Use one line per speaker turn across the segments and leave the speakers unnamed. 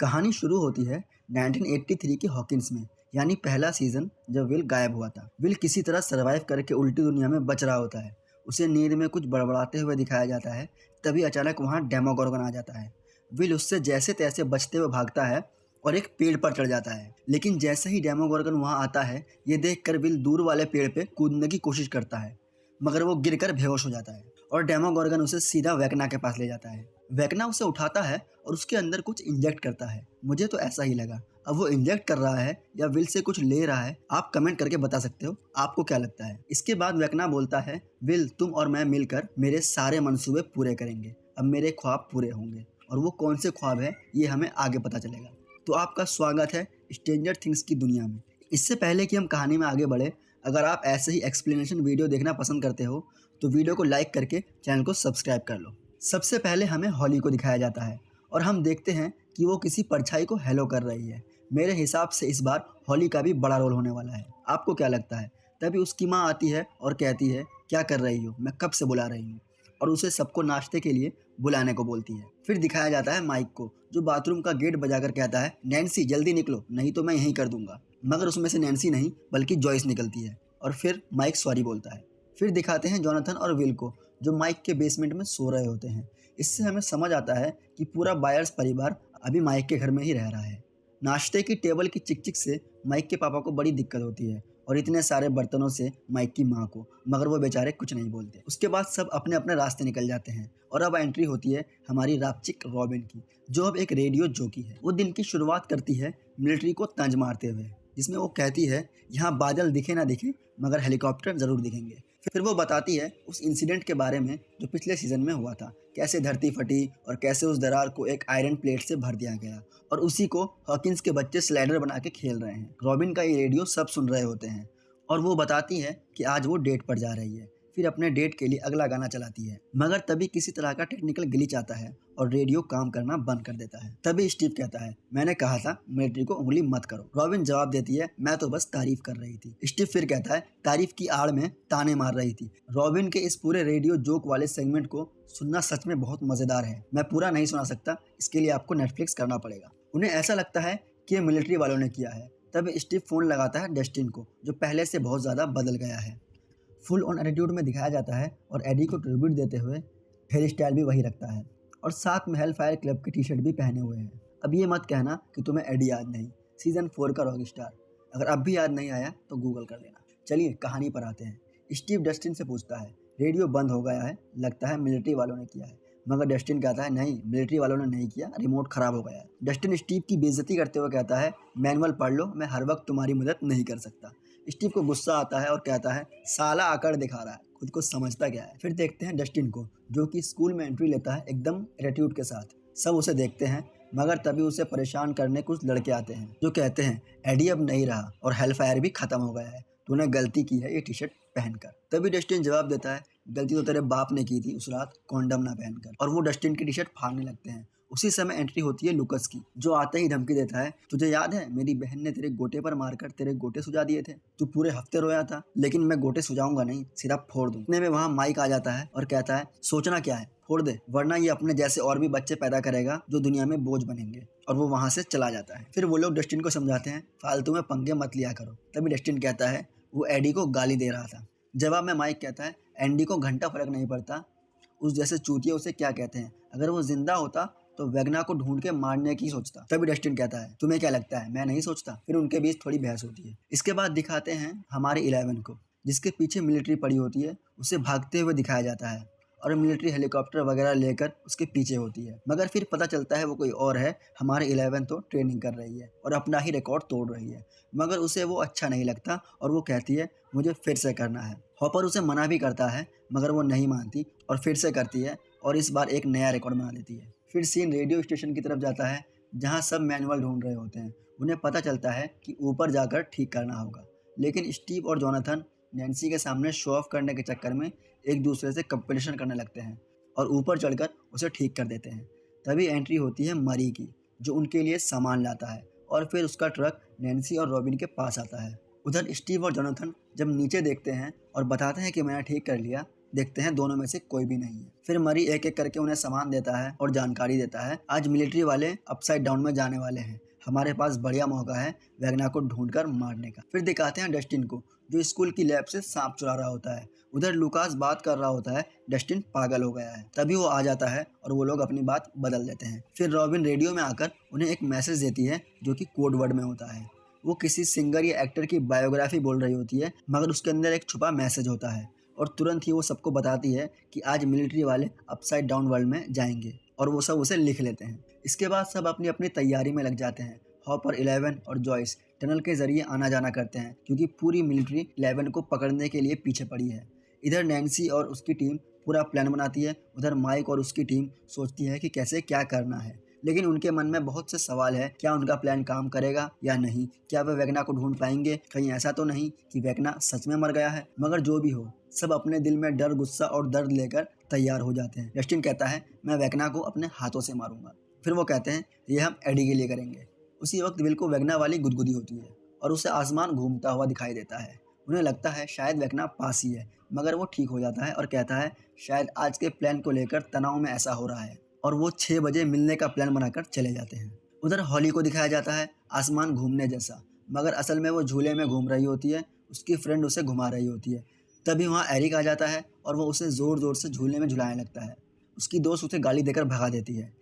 कहानी शुरू होती है 1983 के हॉकिंस में, यानी पहला सीजन जब विल गायब हुआ था। विल किसी तरह सरवाइव करके उल्टी दुनिया में बच रहा होता है। उसे नींद में कुछ बड़बड़ाते हुए दिखाया जाता है। तभी अचानक वहाँ डेमोगोर्गन आ जाता है। विल उससे जैसे तैसे बचते हुए भागता है और एक पेड़ पर चढ़ जाता है। लेकिन जैसे ही डेमोगोर्गन वहाँ आता है, ये देखकर विल दूर वाले पेड़ पे कूदने की कोशिश करता है, मगर वो गिरकर बेहोश हो जाता है और डेमोगोर्गन उसे सीधा वेकना के पास ले जाता है। वेकना उसे उठाता है और उसके अंदर कुछ इंजेक्ट करता है। मुझे तो ऐसा ही लगा। अब वो इंजेक्ट कर रहा है या विल से कुछ ले रहा है, आप कमेंट करके बता सकते हो, आपको क्या लगता है। इसके बाद वेकना बोलता है, विल तुम और मैं मिलकर मेरे सारे मंसूबे पूरे करेंगे। अब मेरे ख्वाब पूरे होंगे, और वो कौन से ख्वाब है ये हमें आगे पता चलेगा। तो आपका स्वागत है स्ट्रेंजर थिंग्स की दुनिया में। इससे पहले कि हम कहानी में आगे बढ़े, अगर आप ऐसे ही एक्सप्लेनेशन वीडियो देखना पसंद करते हो तो वीडियो को लाइक करके चैनल को सब्सक्राइब कर लो। सबसे पहले हमें हॉली को दिखाया जाता है और हम देखते हैं कि वो किसी परछाई को हेलो कर रही है। मेरे हिसाब से इस बार हॉली का भी बड़ा रोल होने वाला है। आपको क्या लगता है। तभी उसकी माँ आती है और कहती है, क्या कर रही हो, मैं कब से बुला रही हूँ, और उसे सबको नाश्ते के लिए बुलाने को बोलती है। फिर दिखाया जाता है माइक को, जो बाथरूम का गेट बजाकर कहता है, नैन्सी जल्दी निकलो, नहीं तो मैं यहीं कर दूंगा। मगर उसमें से नैन्सी नहीं बल्कि जॉयस निकलती है और फिर माइक सॉरी बोलता है। फिर दिखाते हैं जोनाथन और विल को, जो माइक के बेसमेंट में सो रहे होते हैं। इससे हमें समझ आता है कि पूरा बायर्स परिवार अभी माइक के घर में ही रह रहा है। नाश्ते की टेबल की चिक चिक से माइक के पापा को बड़ी दिक्कत होती है, और इतने सारे बर्तनों से माइक की माँ को, मगर वो बेचारे कुछ नहीं बोलते। उसके बाद सब अपने अपने रास्ते निकल जाते हैं और अब एंट्री होती है हमारी रापचिक रॉबिन की, जो अब एक रेडियो जॉकी है। वो दिन की शुरुआत करती है मिलिट्री को तंज मारते हुए, जिसमें वो कहती है, यहाँ बादल दिखे ना दिखे मगर हेलीकॉप्टर जरूर दिखेंगे। फिर वो बताती है उस इंसिडेंट के बारे में जो पिछले सीजन में हुआ था, कैसे धरती फटी और कैसे उस दरार को एक आयरन प्लेट से भर दिया गया, और उसी को हॉकिंस के बच्चे स्लाइडर बना के खेल रहे हैं। रॉबिन का ये रेडियो सब सुन रहे होते हैं और वो बताती है कि आज वो डेट पर जा रही है। फिर अपने डेट के लिए अगला गाना चलाती है, मगर तभी किसी तरह का टेक्निकल ग्लिच आता है और रेडियो काम करना बंद कर देता है। तभी स्टीव कहता है, मैंने कहा था मिलिट्री को उंगली मत करो। रॉबिन जवाब देती है, मैं तो बस तारीफ कर रही थी। स्टीव फिर कहता है, तारीफ की आड़ में ताने मार रही थी। रॉबिन के इस पूरे रेडियो जोक वाले सेगमेंट को सुनना सच में बहुत मजेदार है। मैं पूरा नहीं सुना सकता, इसके लिए आपको नेटफ्लिक्स करना पड़ेगा। उन्हें ऐसा लगता है कि ये मिलिट्री वालों ने किया है। तब स्टीव फोन लगाता है डस्टिन को, जो पहले से बहुत ज़्यादा बदल गया है। फुल ऑन एटीट्यूड में दिखाया जाता है और एडी को ट्रिब्यूट देते हुए हेयर स्टाइल भी वही रखता है और साथ में हेल फायर क्लब की टी शर्ट भी पहने हुए हैं। अब ये मत कहना कि तुम्हें एडी याद नहीं, सीजन 4 का रॉक स्टार। अगर अब भी याद नहीं आया तो गूगल कर लेना। चलिए कहानी पर आते हैं। स्टीव डस्टिन से पूछता है, रेडियो बंद हो गया है, लगता है मिलिट्री वालों ने किया है। मगर डस्टिन कहता है, नहीं, मिलिट्री वालों ने नहीं किया, रिमोट खराब हो गया है। डस्टिन स्टीव की बेइज्जती करते हुए कहता है, मैनुअल पढ़ लो, मैं हर वक्त तुम्हारी मदद नहीं कर सकता। स्टीव को गुस्सा आता है और कहता है, साला आकड़ दिखा रहा है, खुद को समझता क्या है। फिर देखते हैं डस्टिन को, जो कि स्कूल में एंट्री लेता है एकदम एटीट्यूड के साथ। सब उसे देखते हैं, मगर तभी उसे परेशान करने कुछ लड़के आते हैं, जो कहते हैं, एडी अब नहीं रहा और हेलफायर भी खत्म हो गया है, तूने गलती की है ये टी शर्ट पहनकर। तभी डस्टिन जवाब देता है, गलती तो तेरे बाप ने की थी उस रात कॉन्डम ना पहनकर, और वो डस्टिन की टी शर्ट फाड़ने लगते हैं। उसी समय एंट्री होती है लुकस की, जो आते ही धमकी देता है, तुझे याद है मेरी बहन ने तेरे गोटे पर मारकर तेरे गोटे सुझा दिए थे, तू पूरे हफ्ते रोया था, लेकिन मैं गोटे सुझाऊंगा नहीं, सिर्फ फोड़ दूं। इतने में वहाँ माइक आ जाता है और कहता है, सोचना क्या है, फोड़ दे, वरना ये अपने जैसे और भी बच्चे पैदा करेगा जो दुनिया में बोझ बनेंगे। और वो वहाँ से चला जाता है। फिर वो लोग डस्टिन को समझाते हैं, फालतू में पंगे मत लिया करो। तभी डस्टिन कहता है, वो एडी को गाली दे रहा था। जवाब में माइक कहता है, एंडी को घंटा फर्क नहीं पड़ता, उस जैसे चूतिया उसे क्या कहते हैं, अगर वो जिंदा होता तो वेगना को ढूंढ के मारने की सोचता। तभी डस्टिन कहता है, तुम्हें क्या लगता है मैं नहीं सोचता। फिर उनके बीच थोड़ी बहस होती है। इसके बाद दिखाते हैं हमारे 11 को, जिसके पीछे मिलिट्री पड़ी होती है। उसे भागते हुए दिखाया जाता है और मिलिट्री हेलीकॉप्टर वगैरह लेकर उसके पीछे होती है, मगर फिर पता चलता है वो कोई और है। हमारे 11 तो ट्रेनिंग कर रही है और अपना ही रिकॉर्ड तोड़ रही है, मगर उसे वो अच्छा नहीं लगता और वो कहती है, मुझे फिर से करना है। हॉपर उसे मना भी करता है, मगर वो नहीं मानती और फिर से करती है और इस बार एक नया रिकॉर्ड बना लेती है। फिर सीन रेडियो स्टेशन की तरफ जाता है, जहाँ सब मैनुअल ढूंढ रहे होते हैं। उन्हें पता चलता है कि ऊपर जाकर ठीक करना होगा, लेकिन स्टीव और जोनाथन नैन्सी के सामने शो ऑफ करने के चक्कर में एक दूसरे से कंपटीशन करने लगते हैं और ऊपर चढ़कर उसे ठीक कर देते हैं। तभी एंट्री होती है मरी की, जो उनके लिए सामान लाता है, और फिर उसका ट्रक नैन्सी और रॉबिन के पास आता है। उधर स्टीव और जोनाथन जब नीचे देखते हैं और बताते हैं कि मैंने ठीक कर लिया, देखते हैं दोनों में से कोई भी नहीं है। फिर मरी एक एक करके उन्हें सामान देता है और जानकारी देता है, आज मिलिट्री वाले अपसाइड डाउन में जाने वाले हैं, हमारे पास बढ़िया मौका है वेगना को ढूंढकर मारने का। फिर दिखाते हैं डस्टिन को जो स्कूल की लैब से सांप चुरा रहा होता है। उधर लूकास बात कर रहा होता है, डस्टिन पागल हो गया है। तभी वो आ जाता है और वो लोग अपनी बात बदल देते हैं। फिर रॉबिन रेडियो में आकर उन्हें एक मैसेज देती है जो कि कोड वर्ड में होता है। वो किसी सिंगर या एक्टर की बायोग्राफी बोल रही होती है, मगर उसके अंदर एक छुपा मैसेज होता है और तुरंत ही वो सबको बताती है कि आज मिलिट्री वाले अपसाइड डाउन वर्ल्ड में जाएंगे और वो सब उसे लिख लेते हैं। इसके बाद सब अपनी अपनी तैयारी में लग जाते हैं। हॉपर, 11 और जॉयस टनल के जरिए आना जाना करते हैं क्योंकि पूरी मिलिट्री 11 को पकड़ने के लिए पीछे पड़ी है। इधर नैन्सी और उसकी टीम पूरा प्लान बनाती है, उधर माइक और उसकी टीम सोचती है कि कैसे क्या करना है, लेकिन उनके मन में बहुत से सवाल है। क्या उनका प्लान काम करेगा या नहीं? क्या वे वेगना को ढूंढ पाएंगे? कहीं ऐसा तो नहीं कि वेगना सच में मर गया है? मगर जो भी हो, सब अपने दिल में डर, गुस्सा और दर्द लेकर तैयार हो जाते हैं। डस्टिन कहता है, मैं वेगना को अपने हाथों से मारूंगा। फिर वो कहते हैं, ये हम एडी के लिए करेंगे। उसी वक्त विल को वेगना वाली गुदगुदी होती है और उसे आसमान घूमता हुआ दिखाई देता है। उन्हें लगता है शायद वेगना पास ही है, मगर वो ठीक हो जाता है और कहता है शायद आज के प्लान को लेकर तनाव में ऐसा हो रहा है, और वो 6 बजे मिलने का प्लान बनाकर चले जाते हैं। उधर हॉली को दिखाया जाता है आसमान घूमने जैसा, मगर असल में वो झूले में घूम रही होती है, उसकी फ्रेंड उसे घुमा रही होती है। तभी वहाँ एरिक आ जाता है और वो उसे ज़ोर ज़ोर से झूले में झुलाने लगता है। उसकी दोस्त उसे गाली देकर भगा देती है।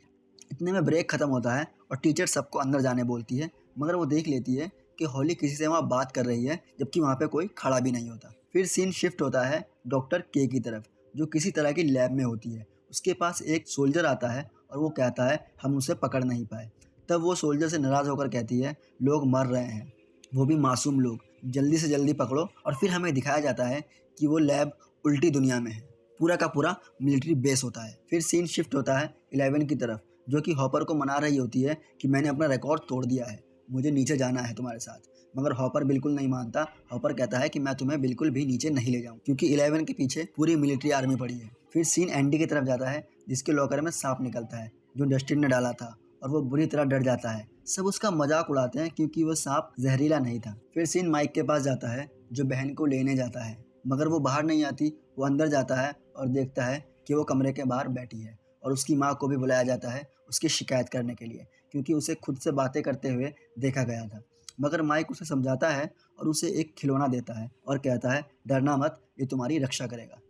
इतने में ब्रेक खत्म होता है और टीचर सबको अंदर जाने बोलती है, मगर वो देख लेती है कि हॉली किसी से वहाँ बात कर रही है, जबकि वहाँ पे कोई खड़ा भी नहीं होता। फिर सीन शिफ्ट होता है डॉक्टर के की तरफ, जो किसी तरह की लैब में होती है। उसके पास एक सोल्जर आता है और वो कहता है हम उसे पकड़ नहीं पाए। तब वो सोल्जर से नाराज़ होकर कहती है, लोग मर रहे हैं, वो भी मासूम लोग, जल्दी से जल्दी पकड़ो। और फिर हमें दिखाया जाता है कि वो लैब उल्टी दुनिया में है, पूरा का पूरा मिलिट्री बेस होता है। फिर सीन शिफ्ट होता है 11 की तरफ, जो कि हॉपर को मना रही होती है कि मैंने अपना रिकॉर्ड तोड़ दिया है, मुझे नीचे जाना है तुम्हारे साथ। मगर हॉपर बिल्कुल नहीं मानता। हॉपर कहता है कि मैं तुम्हें बिल्कुल भी नीचे नहीं ले जाऊँ, क्योंकि 11 के पीछे पूरी मिलिट्री आर्मी पड़ी है। फिर सीन एंडी की तरफ जाता है, जिसके लॉकर में सांप निकलता है जो डस्टिन ने डाला था, और वो बुरी तरह डर जाता है। सब उसका मजाक उड़ाते हैं क्योंकि वो सांप जहरीला नहीं था। फिर सीन माइक के पास जाता है जो बहन को लेने जाता है, मगर वो बाहर नहीं आती। वो अंदर जाता है और देखता है कि वो कमरे के बाहर बैठी है, और उसकी माँ को भी बुलाया जाता है उसकी शिकायत करने के लिए, क्योंकि उसे खुद से बातें करते हुए देखा गया था। मगर माइक उसे समझाता है और उसे एक खिलौना देता है और कहता है डरना मत, ये तुम्हारी रक्षा करेगा,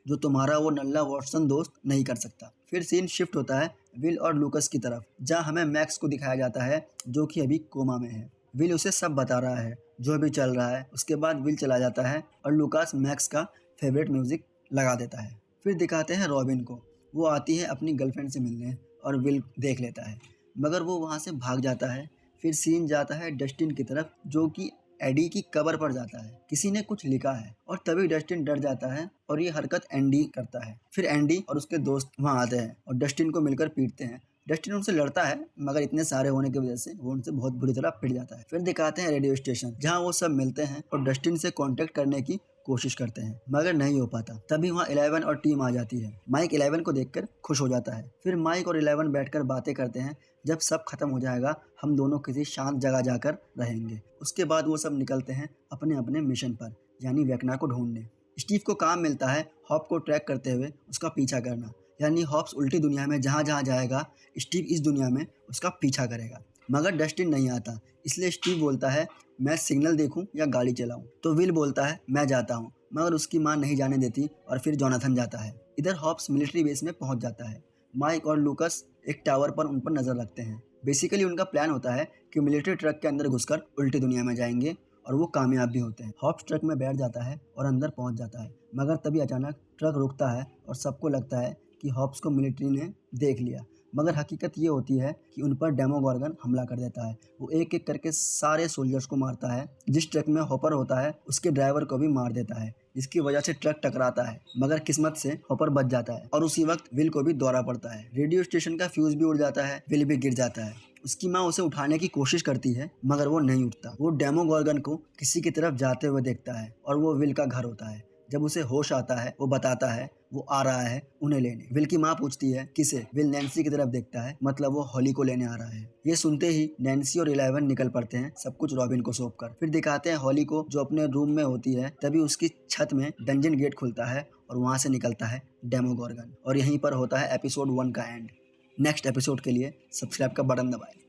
जो तुम्हारा वो नल्ला वॉटसन दोस्त नहीं कर सकता। फिर सीन शिफ्ट होता है विल और लूकस की तरफ, जहाँ हमें मैक्स को दिखाया जाता है जो कि अभी कोमा में है। विल उसे सब बता रहा है जो भी चल रहा है। उसके बाद विल चला जाता है और लूकास मैक्स का फेवरेट म्यूजिक लगा देता है। फिर दिखाते हैं रॉबिन को, वो आती है अपनी गर्लफ्रेंड से मिलने और विल देख लेता है, मगर वो वहाँ से भाग जाता है। फिर सीन जाता है डस्टिन की तरफ, जो कि एडी की कब्र पर जाता है। किसी ने कुछ लिखा है और तभी डस्टिन डर जाता है और ये हरकत एंडी करता है। फिर एंडी और उसके दोस्त वहाँ आते हैं और डस्टिन को मिलकर पीटते हैं। डस्टिन उनसे लड़ता है, मगर इतने सारे होने की वजह से वो उनसे बहुत बुरी तरह पिट जाता है। फिर दिखाते हैं रेडियो स्टेशन, जहाँ वो सब मिलते हैं और डस्टिन से कांटेक्ट करने की कोशिश करते हैं, मगर नहीं हो पाता। तभी वहाँ 11 और टीम आ जाती है। माइक 11 को देखकर खुश हो जाता है। फिर माइक और 11 बैठकर बातें करते हैं, जब सब खत्म हो जाएगा हम दोनों किसी शांत जगह जाकर रहेंगे। उसके बाद वो सब निकलते हैं अपने अपने मिशन पर, यानी वेगना को ढूंढने। स्टीव को काम मिलता है हॉप को ट्रैक करते हुए उसका पीछा करना, यानी हॉप्स उल्टी दुनिया में जहाँ जहाँ जाएगा स्टीव इस दुनिया में उसका पीछा करेगा। मगर डस्टिन नहीं आता, इसलिए स्टीव बोलता है मैं सिग्नल देखूं या गाड़ी चलाऊं। तो विल बोलता है मैं जाता हूं, मगर उसकी मां नहीं जाने देती और फिर जोनाथन जाता है। इधर हॉप्स मिलिट्री बेस में पहुंच जाता है। माइक और लूकस एक टावर पर उन पर नजर रखते हैं। बेसिकली उनका प्लान होता है कि मिलिट्री ट्रक के अंदर घुसकर उल्टी दुनिया में जाएंगे, और वो कामयाब भी होते हैं। हॉप्स ट्रक में बैठ जाता है और अंदर पहुंच जाता है, मगर तभी अचानक ट्रक रुकता है और सबको लगता है कि हॉप्स को मिलिट्री ने देख लिया। मगर हकीकत ये होती है कि उन पर डेमोगॉर्गन हमला कर देता है। वो एक एक करके सारे सोल्जर्स को मारता है। जिस ट्रक में हॉपर होता है उसके ड्राइवर को भी मार देता है, जिसकी वजह से ट्रक टकराता है, मगर किस्मत से हॉपर बच जाता है। और उसी वक्त विल को भी दौरा पड़ता है। रेडियो स्टेशन का फ्यूज भी उड़ जाता है, विल भी गिर जाता है। उसकी माँ उसे उठाने की कोशिश करती है, मगर वो नहीं उठता। वो डेमोगॉर्गन को किसी की तरफ जाते हुए देखता है और वो विल का घर होता है। जब उसे होश आता है वो बताता है वो आ रहा है उन्हें लेने। विल की माँ पूछती है किसे? विल नैन्सी की तरफ देखता है, मतलब वो हॉली को लेने आ रहा है। ये सुनते ही नैन्सी और 11 निकल पड़ते हैं, सब कुछ रॉबिन को सौंपकर। फिर दिखाते हैं हॉली को जो अपने रूम में होती है। तभी उसकी छत में डंजन गेट खुलता है और वहाँ से निकलता है डेमोगोर्गन और यहीं पर होता है एपिसोड 1 का एंड। नेक्स्ट एपिसोड के लिए सब्सक्राइब का बटन दबाएं।